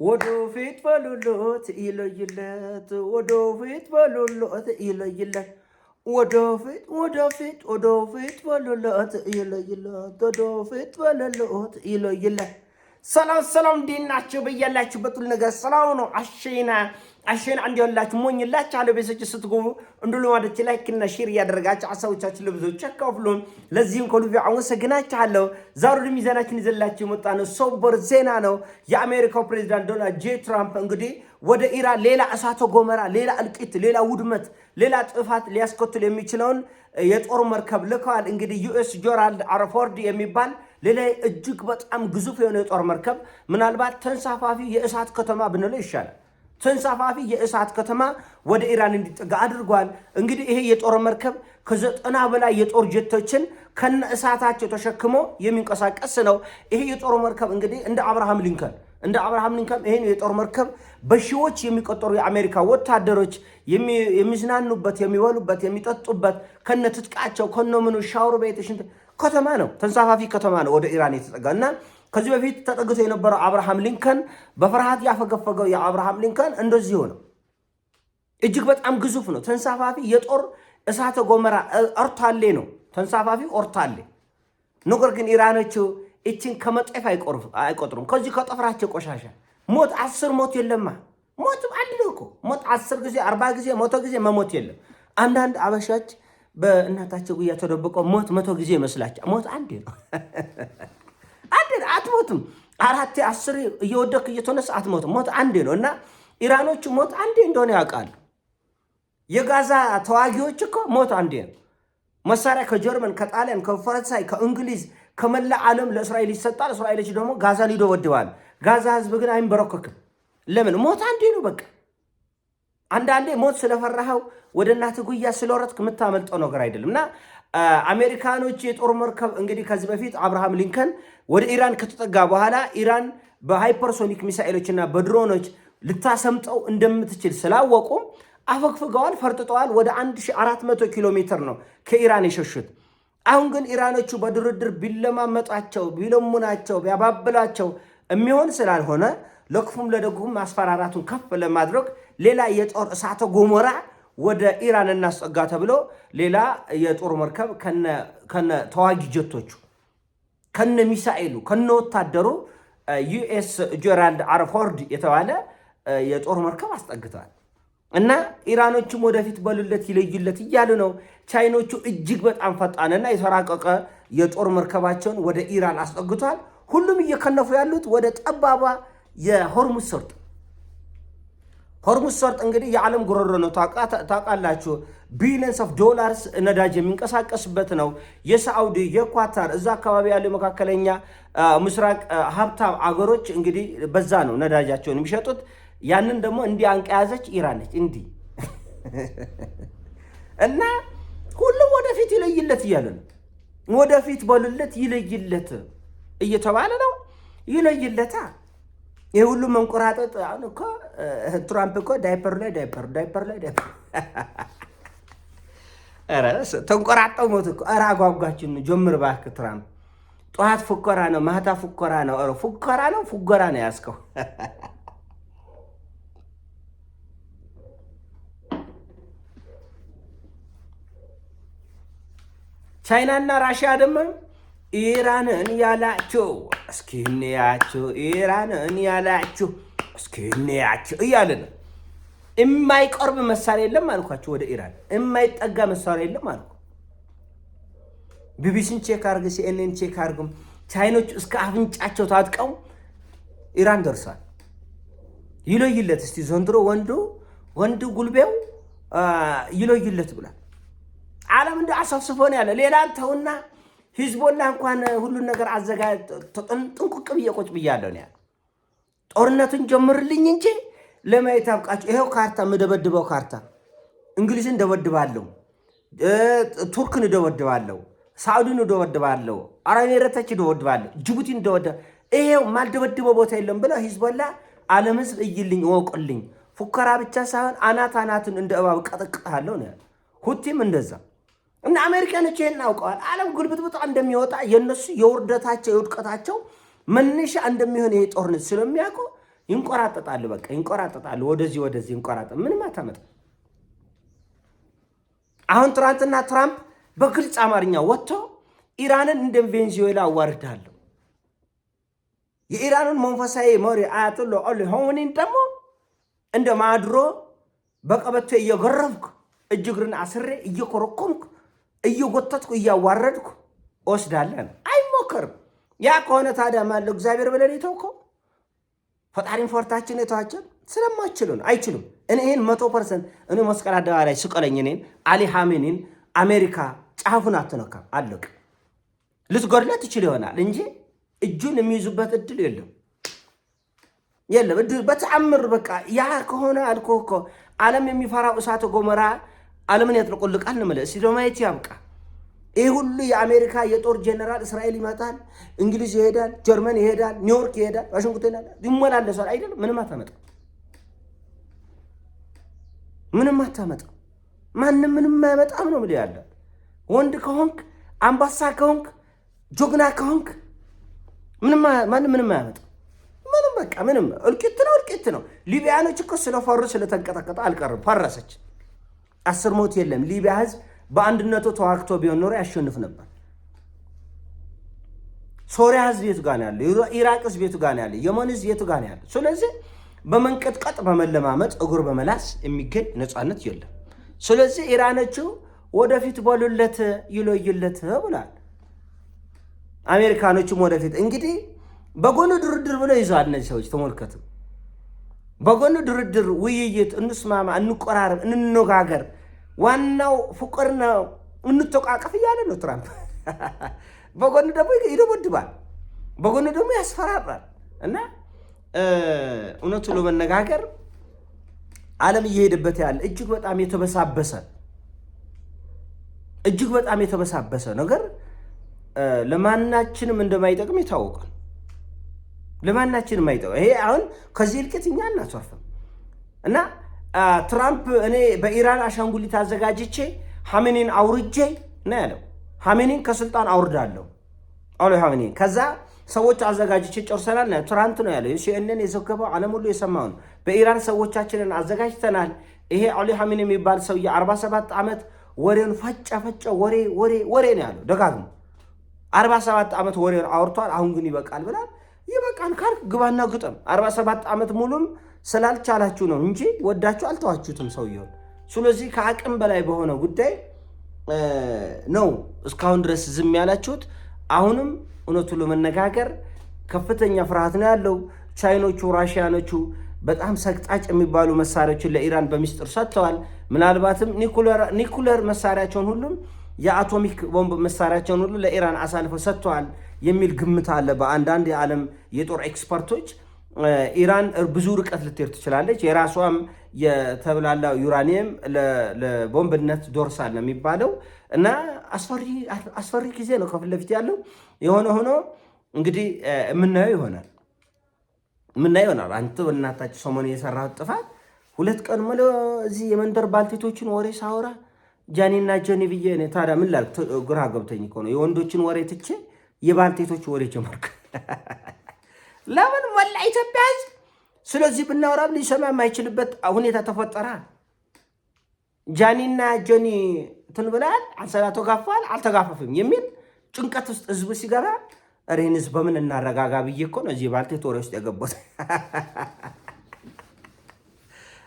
ወደፊት በሉሎት ይለይለት ወደፊት በሉሎት ይለይለት ወደፊት በሉሎት ይለይለት ወደፊት በሉሎት ይለይለት። ሰላም እንዲናችሁ በያላችሁበት ሁሉ ነገር ሰላም ነው። አሸና እንዲያላችሁ ሞኝላችሁ አለ በሰጭ ስትገቡ እንዱሉ ማለት ላይክ እና ሼር ያደረጋችሁ ሐሳቦቻችሁ ለብዙዎች አካፍሉን። ለዚህም ከልብ አመሰግናችኋለሁ። ዛሬ ሚዛናችን ይዘላችሁ የመጣነው ሰበር ዜና ነው። የአሜሪካው ፕሬዝዳንት ዶናልድ ጄ ትራምፕ እንግዲህ ወደ ኢራን ሌላ እሳተ ገሞራ፣ ሌላ እልቂት፣ ሌላ ውድመት፣ ሌላ ጥፋት ሊያስከትል የሚችለውን የጦር መርከብ ልከዋል። እንግዲህ ዩኤስ ጀራልድ አር ፎርድ የሚባል ሌላ እጅግ በጣም ግዙፍ የሆነ የጦር መርከብ ምናልባት ተንሳፋፊ የእሳት ከተማ ብንለው ይሻላል። ተንሳፋፊ የእሳት ከተማ ወደ ኢራን እንዲጠጋ አድርጓል። እንግዲህ ይሄ የጦር መርከብ ከ90 በላይ የጦር ጀቶችን ከነ እሳታቸው ተሸክሞ የሚንቀሳቀስ ነው። ይሄ የጦር መርከብ እንግዲህ እንደ አብርሃም ሊንከን ይሄን የጦር መርከብ በሺዎች የሚቆጠሩ የአሜሪካ ወታደሮች የሚዝናኑበት፣ የሚበሉበት፣ የሚጠጡበት ከነ ትጥቃቸው ከነምኑ ሻወር ቤት ሽንት ከተማ ነው። ተንሳፋፊ ከተማ ነው ወደ ኢራን የተጠጋ እና ከዚህ በፊት ተጠግቶ የነበረው አብርሃም ሊንከን በፍርሃት ያፈገፈገው የአብርሃም ሊንከን እንደዚህ ነው። እጅግ በጣም ግዙፍ ነው። ተንሳፋፊ የጦር እሳተ ገሞራ ኦርታሌ ነው። ተንሳፋፊ ኦርታሌ። ነገር ግን ኢራኖቹ እቺን ከመጤፍ አይቆጥሩም። ከዚህ ከጠፍራቸው ቆሻሻ ሞት 10 ሞት የለማ። ሞት አንድ ነው እኮ ሞት 10 ጊዜ 40 ጊዜ 100 ጊዜ መሞት የለም። አንዳንድ አበሻች በእናታቸው ጉያ ተደብቀው ሞት 100 ጊዜ ይመስላቸው። ሞት አንዴ ነው። አትሞትም። 4 10 እየወደክ እየተነሳ አትሞትም። ሞት አንዴ ነው እና ኢራኖቹ ሞት አንዴ እንደሆነ ያውቃሉ። የጋዛ ተዋጊዎች እኮ ሞት አንዴ ነው። መሳሪያ ከጀርመን፣ ከጣሊያን፣ ከፈረንሳይ፣ ከእንግሊዝ ከመላ ዓለም ለእስራኤል ይሰጣል። እስራኤሎች ደግሞ ጋዛን ይደበድባል። ጋዛ ህዝብ ግን አይንበረከክም። ለምን? ሞት አንዴ ነው በቃ። አንዳንዴ ሞት ስለፈራኸው ወደ እናትህ ጉያ ስለወረድክ የምታመልጠው ነገር አይደለም እና አሜሪካኖች የጦር መርከብ እንግዲህ ከዚህ በፊት አብርሃም ሊንከን ወደ ኢራን ከተጠጋ በኋላ ኢራን በሃይፐርሶኒክ ሚሳኤሎችና በድሮኖች ልታሰምጠው እንደምትችል ስላወቁ አፈግፍገዋል፣ ፈርጥጠዋል። ወደ 1400 ኪሎ ሜትር ነው ከኢራን የሸሹት። አሁን ግን ኢራኖቹ በድርድር ቢለማመጣቸው፣ ቢለሙናቸው፣ ቢያባብላቸው የሚሆን ስላልሆነ ለክፉም ለደጉም ማስፈራራቱን ከፍ ለማድረግ ሌላ የጦር እሳተ ገሞራ ወደ ኢራን እናስጠጋ ተብሎ ሌላ የጦር መርከብ ከነ ተዋጊ ጀቶቹ ከነ ሚሳኤሉ ከነ ወታደሩ ዩኤስ ጀራልድ አር ፎርድ የተባለ የጦር መርከብ አስጠግተዋል። እና ኢራኖቹም ወደፊት በሉለት ይለዩለት እያሉ ነው። ቻይኖቹ እጅግ በጣም ፈጣንና የተራቀቀ የጦር መርከባቸውን ወደ ኢራን አስጠግተዋል። ሁሉም እየከነፉ ያሉት ወደ ጠባባ የሆርሙዝ ሰርጥ። ሆርሙዝ ሰርጥ እንግዲህ የዓለም ጉሮሮ ነው። ታውቃላችሁ። ቢሊየንስ ኦፍ ዶላርስ ነዳጅ የሚንቀሳቀስበት ነው። የሳዑዲ፣ የኳታር እዛ አካባቢ ያሉ መካከለኛ ምስራቅ ሀብታም አገሮች እንግዲህ በዛ ነው ነዳጃቸውን የሚሸጡት። ያንን ደግሞ እንዲህ አንቀያዘች ኢራን ነች እንዲህ እና ሁሉም ወደፊት ይለይለት እያለ ነው። ወደፊት በሉለት ይለይለት እየተባለ ነው። ይለይለታ ይህ ሁሉ መንቆራጠጥ። አሁን እኮ ትራምፕ እኮ ዳይፐር ላይ ተንቆራጠው ሞት እኮ። ኧረ አጓጓችን ጀምር እባክህ ትራምፕ። ጠዋት ፉከራ ነው፣ ማታ ፉከራ ነው። ኧረ ፉገራ ነው ያዝከው። ቻይናና ራሽያ ደግሞ ኢራንን ያላችሁ እስኪ እንያችሁ፣ ኢራንን ያላችሁ እስኪ እንያችሁ እያለ ነው። የማይቀርብ መሳሪያ የለም አልኳቸው። ወደ ኢራን የማይጠጋ መሳሪያ የለም አልኩ። ቢቢሲን ቼክ አርግ፣ ሲኤንኤን ቼክ አርግም። ቻይኖች እስከ አፍንጫቸው ታጥቀው ኢራን ደርሷል። ይለይለት እስቲ ዘንድሮ ወንዱ ጉልቤው ይለይለት ብሏል። ዓለም እንደ አሳስፎን ያለ ሌላ ተውና ሂዝቦላ እንኳን ሁሉን ነገር አዘጋጅ ጥንቁቅ ብዬ ቁጭ ብያለሁ ነው ያለው። ጦርነቱን ጀምርልኝ እንጂ ለማየት አብቃችሁ። ይሄው ካርታ የምደበድበው ካርታ እንግሊዝን ደበድባለሁ፣ ቱርክን ደበድባለሁ፣ ሳዑዲን ደበድባለሁ፣ አረብ ኤሚሬቶች ደበድባለሁ፣ ጅቡቲን ደበድባለሁ። ይሄው ማልደበድበው ቦታ የለም ብለው ሂዝቦላ ዓለም ህዝብ እይልኝ ወቁልኝ። ፉከራ ብቻ ሳይሆን አናትን እንደ እባብ ቀጥቅጣለሁ ነው ያለው። ሁቲም እንደዛ እና አሜሪካኖች ይሄን አውቀዋል። ዓለም ጉልብጥብጥ እንደሚወጣ የነሱ የውርደታቸው የውድቀታቸው መነሻ እንደሚሆን ይሄ ጦርነት ስለሚያውቁ ይንቆራጠጣሉ። በቃ ይንቆራጠጣሉ። ወደዚህ ይንቆራጠጥ። ምንም አታመጣም። አሁን ትራምፕ በግልጽ አማርኛ ወጥቶ ኢራንን እንደ ቬንዙዌላ አዋርዳለሁ፣ የኢራንን መንፈሳዊ መሪ አያቶላ አሊ ሆሜኒን ደግሞ እንደ ማድሮ በቀበቶ እየገረፍኩ እጅግርን አስሬ እየኮረኮምኩ እየጎተትኩ እያዋረድኩ ወስዳለን። አይሞከርም። ያ ከሆነ ታዲያ ማለው እግዚአብሔር ብለን የተውከው ፈጣሪን ፈርታችን የተዋቸው ስለማይችሉ ነው። አይችሉም። እኔ ይሄን 100% እኔ መስቀል አደባባይ ስቀለኝ እኔን አሊ ሀሜኒን አሜሪካ ጫፉን አትነካም። አለቅ ልትጎድለት ትችል ይሆናል እንጂ እጁን የሚይዙበት እድል የለም። እድል በተአምር በቃ ያ ከሆነ አልኩህ እኮ ዓለም የሚፈራው እሳተ ገሞራ ዓለምን ያጥለቀልቃል ነው ማለት ሲዶማይት ያብቃ። ይህ ሁሉ የአሜሪካ የጦር ጀነራል እስራኤል ይመጣል፣ እንግሊዝ ይሄዳል፣ ጀርመን ይሄዳል፣ ኒውዮርክ ይሄዳል፣ ዋሽንግተን ይመላለሳል። አይደለም ምንም አታመጣም። ምንም አታመጣም። ማንም ምንም አያመጣም ነው ማለት ያለ። ወንድ ከሆንክ አምባሳ ከሆንክ ጆግና ከሆንክ ማንም ምንም አያመጣም። ምንም በቃ ምንም እልቂት ነው። ሊቢያኖች እኮ ስለፈሩ ስለተንቀጠቀጠ አልቀርም፣ ፈረሰች። 10 ሞት የለም። ሊቢያ ህዝብ በአንድነቱ ተዋግቶ ቢሆን ኖሮ ያሸንፍ ነበር። ሶሪያ ህዝብ የቱ ጋር ያለ? ኢራቅ ህዝብ የቱ ጋር ያለ? የመን ህዝብ የቱ ጋር ያለ? ስለዚህ በመንቀጥቀጥ በመለማመጥ እግር በመላስ የሚገኝ ነፃነት የለም። ስለዚህ ኢራኖቹ ወደፊት በሉለት ይለዩለት ብሏል። አሜሪካኖቹም ወደፊት እንግዲህ በጎኑ ድርድር ብለው ይዘዋል። እነዚህ ሰዎች ተመልከቱ። በጎኑ ድርድር፣ ውይይት፣ እንስማማ፣ እንቆራረብ፣ እንነጋገር፣ ዋናው ፍቅር ነው፣ እንተቃቀፍ እያለ ነው ትራምፕ። በጎኑ ደግሞ ይደበድባል፣ በጎኑ ደግሞ ያስፈራራል። እና እውነቱ ለመነጋገር ዓለም እየሄደበት ያለ እጅግ በጣም የተበሳበሰ ነገር ለማናችንም እንደማይጠቅም ይታወቃል። ለማናችንም አይጠቅም። ይሄ አሁን ከዚህ እልቂት እኛ እናተርፍም። እና ትራምፕ እኔ በኢራን አሻንጉሊት አዘጋጅቼ ሀሜኒን አውርጄ ነው ያለው። ሀሜኒን ከስልጣን አውርዳለሁ አሎ ሀሜኒን ከዛ ሰዎች አዘጋጅቼ ጨርሰናል ነው ትራምፕ ነው ያለው። ሲኤንኤን የዘገበው ዓለም ሁሉ የሰማው ነው። በኢራን ሰዎቻችንን አዘጋጅተናል። ይሄ አሊ ሀሜኒ የሚባል ሰው የ47 ዓመት ወሬን ፈጨ ወሬ ነው ያለው ደጋግሞ 47 ዓመት ወሬን አውርቷል። አሁን ግን ይበቃል ብላል። ይበቃል ካልክ ግባና ግጠም። 47 ዓመት ሙሉም ስላልቻላችሁ ነው እንጂ ወዳችሁ አልተዋችሁትም ሰውየው። ስለዚህ ከአቅም በላይ በሆነ ጉዳይ ነው እስካሁን ድረስ ዝም ያላችሁት። አሁንም እውነቱን ለመነጋገር ከፍተኛ ፍርሃት ነው ያለው። ቻይኖቹ፣ ራሽያኖቹ በጣም ሰቅጣጭ የሚባሉ መሳሪያዎችን ለኢራን በሚስጥር ሰጥተዋል። ምናልባትም ኒኩለር መሳሪያቸውን ሁሉም የአቶሚክ ቦምብ መሳሪያቸውን ሁሉ ለኢራን አሳልፈው ሰጥተዋል የሚል ግምት አለ በአንዳንድ የዓለም የጦር ኤክስፐርቶች። ኢራን ብዙ ርቀት ልትሄድ ትችላለች። የራሷም የተብላላ ዩራኒየም ለቦምብነት ዶርሳል ነው የሚባለው። እና አስፈሪ ጊዜ ነው ከፊት ለፊት ያለው። የሆነ ሆኖ እንግዲህ የምናየው ይሆናል። አንተ በእናታችሁ ሰሞኑ የሰራሁት ጥፋት 2 ቀን ሙሉ እዚህ የመንደር ባልቴቶችን ወሬ ሳወራ ጃኒና ጆኒ ብዬ ነው። ታዲያ ምን ላልክ? ግራ ገብተኝ እኮ ነው። የወንዶችን ወሬ ትቼ የባልቴቶች ወሬ ጀመርኩ። ለምን ወላ ኢትዮጵያ ህዝብ ስለዚህ ብናወራም ሊሰማ የማይችልበት ሁኔታ ተፈጠረ። ጃኒና ጆኒ እንትን ብለዋል፣ አንሰላ ተጋፋል አልተጋፈፍም የሚል ጭንቀት ውስጥ ህዝቡ ሲገባ ይህን ህዝብ በምን እናረጋጋ ብዬ እኮ ነው እዚህ ባልቴት ወሬ ውስጥ የገባሁት።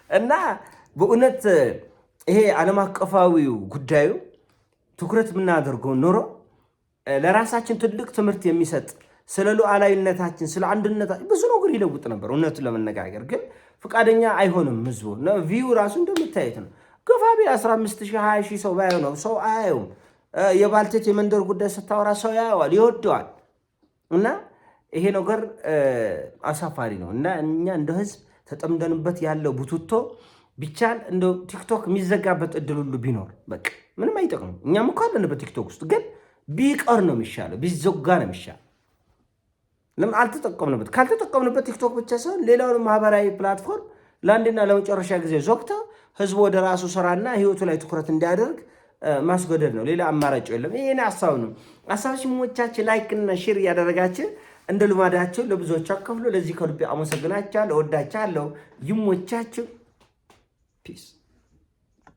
እና በእውነት ይሄ ዓለም አቀፋዊው ጉዳዩ ትኩረት የምናደርገው ኖሮ ለራሳችን ትልቅ ትምህርት የሚሰጥ ስለ ሉዓላዊነታችን ስለ አንድነታችን ብዙ ነገር ይለውጥ ነበር። እውነቱን ለመነጋገር ግን ፈቃደኛ አይሆንም ህዝቡ። ቪው ራሱ እንደምታየት ነው። ገፋቢ 15,000 20,000 ሰው ባይሆነው ሰው አያየውም። የባልቴት የመንደር ጉዳይ ስታወራ ሰው ያየዋል፣ ይወደዋል። እና ይሄ ነገር አሳፋሪ ነው። እና እኛ እንደ ህዝብ ተጠምደንበት ያለው ቡቱቶ ቢቻል እንደ ቲክቶክ የሚዘጋበት እድል ሁሉ ቢኖር በቃ ምንም አይጠቅም። እኛም እኮ አለንበት ቲክቶክ ውስጥ ግን ቢቀር ነው የሚሻለው፣ ቢዘጋ ነው የሚሻለው። ለምን አልተጠቀምንበት? ካልተጠቀምንበት ቲክቶክ ብቻ ሳይሆን ሌላውን ማህበራዊ ፕላትፎርም ለአንድና ለመጨረሻ ጊዜ ዞግታ ህዝቡ ወደ ራሱ ስራና ህይወቱ ላይ ትኩረት እንዲያደርግ ማስገደድ ነው። ሌላ አማራጭ የለም። ይሄ ሀሳብ ነው። ሀሳብ ሲሞቻችን ላይክ እና ሼር እያደረጋችን እንደ ልማዳቸው ለብዙዎች አካፍሉ። ለዚህ ከልቤ አመሰግናችኋለሁ፣ እወዳችኋለሁ። ይሞቻችሁ። ፒስ